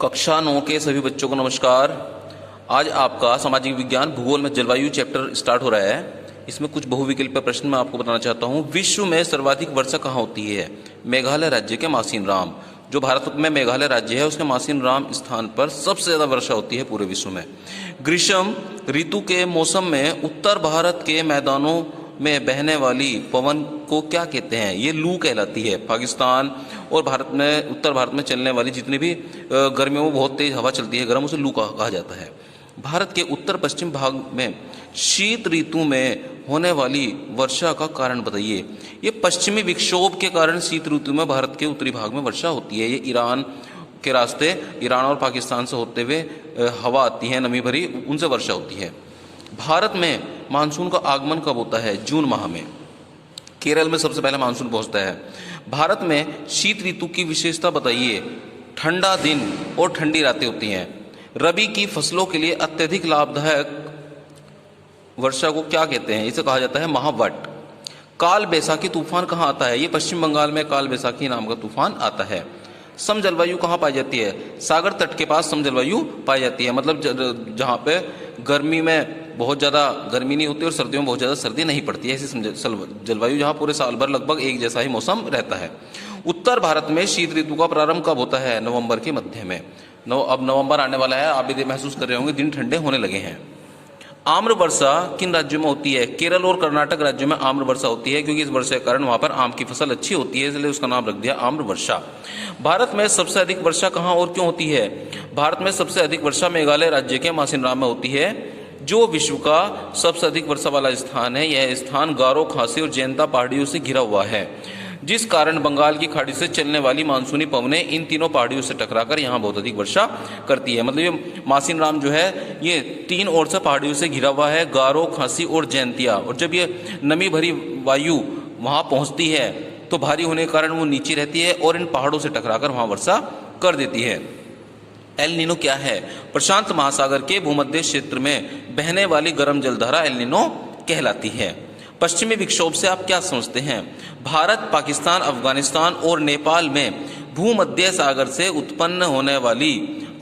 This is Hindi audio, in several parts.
कक्षा 9 के सभी बच्चों को नमस्कार। आज आपका सामाजिक विज्ञान भूगोल में जलवायु चैप्टर स्टार्ट हो रहा है। इसमें कुछ बहुविकल्पीय प्रश्न मैं आपको बताना चाहता हूँ। विश्व में सर्वाधिक वर्षा कहाँ होती है? मेघालय राज्य के मासिन राम। जो भारत में मेघालय राज्य है उसके मासिन राम स्थान पर सबसे ज़्यादा वर्षा होती है पूरे विश्व में। ग्रीष्म ऋतु के मौसम में उत्तर भारत के मैदानों में बहने वाली पवन को क्या कहते हैं? ये लू कहलाती है। पाकिस्तान और भारत में, उत्तर भारत में चलने वाली जितनी भी गर्मियों में बहुत तेज हवा चलती है गर्म, उसे लू कहा जाता है। भारत के उत्तर पश्चिम भाग में शीत ऋतु में होने वाली वर्षा का कारण बताइए। ये पश्चिमी विक्षोभ के कारण शीत ऋतु में भारत के उत्तरी भाग में वर्षा होती है। ये ईरान के रास्ते, ईरान और पाकिस्तान से होते हुए हवा आती है नमी भरी, उनसे वर्षा होती है। भारत में मानसून का आगमन कब होता है? जून माह में। केरल में सबसे पहले मानसून पहुंचता है। भारत में शीत ऋतु की विशेषता बताइए। ठंडा दिन और ठंडी रातें होती हैं। रबी की फसलों के लिए अत्यधिक लाभदायक वर्षा को क्या कहते हैं? इसे कहा जाता है महावट। काल बैसाखी तूफान कहाँ आता है? ये पश्चिम बंगाल में काल बैसाखी नाम का तूफान आता है। सम जलवायु कहाँ पाई जाती है? सागर तट के पास सम जलवायु पाई जाती है। मतलब जहाँ पे गर्मी में बहुत ज़्यादा गर्मी नहीं होती और सर्दियों में बहुत ज़्यादा सर्दी नहीं पड़ती है, ऐसी जलवायु जहाँ पूरे साल भर लगभग एक जैसा ही मौसम रहता है। उत्तर भारत में शीत ऋतु का प्रारंभ कब होता है? नवंबर के मध्य में। अब नवंबर आने वाला है, आप भी महसूस कर रहे होंगे, दिन ठंडे होने लगे हैं। आम्र वर्षा किन राज्यों में होती है? केरल और कर्नाटक राज्यों में आम्र वर्षा होती है, क्योंकि इस वर्षा के कारण वहाँ पर आम की फसल अच्छी होती है, इसलिए उसका नाम रख दिया आम्र वर्षा। भारत में सबसे अधिक वर्षा कहाँ और क्यों होती है? भारत में सबसे अधिक वर्षा मेघालय राज्य के मासिन राम में होती है, जो विश्व का सबसे अधिक वर्षा वाला स्थान है। यह स्थान गारो, खासी और जैंता पहाड़ियों से घिरा हुआ है, जिस कारण बंगाल की खाड़ी से चलने वाली मानसूनी पवनें इन तीनों पहाड़ियों से टकराकर यहाँ बहुत अधिक वर्षा करती है। मतलब ये मासिन राम जो है ये तीन ओर से पहाड़ियों से घिरा हुआ है, गारो, खासी और जैंतिया। और जब ये नमी भरी वायु वहाँ पहुँचती है तो भारी होने के कारण वो नीचे रहती है और इन पहाड़ों से टकराकर वहाँ वर्षा कर देती है। एल नीनो क्या है? प्रशांत महासागर के भूमध्य क्षेत्र में बहने वाली गर्म जलधारा एल नीनो कहलाती है। पश्चिमी विक्षोभ से आप क्या समझते हैं? भारत, पाकिस्तान, अफगानिस्तान और नेपाल में भूमध्य सागर से उत्पन्न होने वाली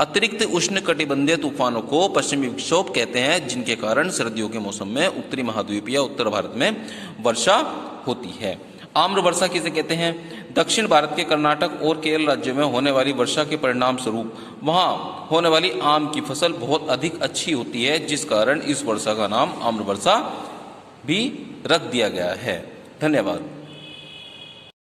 अतिरिक्त उष्णकटिबंधीय तूफानों को पश्चिमी विक्षोभ कहते हैं, जिनके कारण सर्दियों के मौसम में उत्तरी महाद्वीप या उत्तर भारत में वर्षा होती है। आम्र वर्षा किसे कहते हैं? दक्षिण भारत के कर्नाटक और केरल राज्यों में होने वाली वर्षा के परिणाम स्वरूप वहाँ होने वाली आम की फसल बहुत अधिक अच्छी होती है, जिस कारण इस वर्षा का नाम आम्र वर्षा भी रख दिया गया है। धन्यवाद।